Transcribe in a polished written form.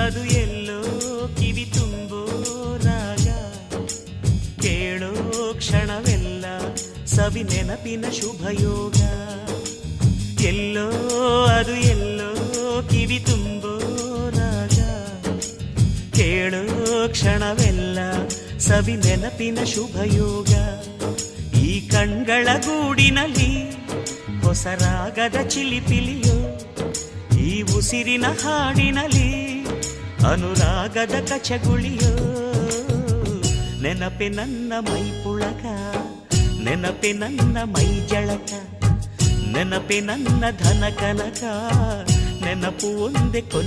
ಅದು ಎಲ್ಲೋ ಕಿವಿ ತುಂಬೋ ರಾಗ, ಕೇಳೋ ಕ್ಷಣವೆಲ್ಲ ಸವಿ ನೆನಪಿನ ಶುಭಯೋಗ. ಎಲ್ಲೋ ಅದು ಎಲ್ಲೋ ಕಿವಿ ತುಂಬೋ ರಾಗ, ಕೇಳೋ ಕ್ಷಣವೆಲ್ಲ ಸವಿ ನೆನಪಿನ ಶುಭಯೋಗ. ಈ ಕಣ್ಗಳ ಗೂಡಿನಲ್ಲಿ ಹೊಸ ರಾಗದ ಚಿಲಿಪಿಲಿಯೋ, ಈ ಉಸಿರಿನ ಹಾಡಿನಲ್ಲಿ ಅನುರಾಗದ ಕಚಗುಳಿಯೋ. ನೆನಪೆ ನನ್ನ ಮೈ ಪುಳಕ, ನೆನಪೆ ನನ್ನ ಮೈ ಜಳಕ, ನೆನಪೆ ನನ್ನ ಧನ ಕನಕ, ನೆನಪು ಒಂದೇ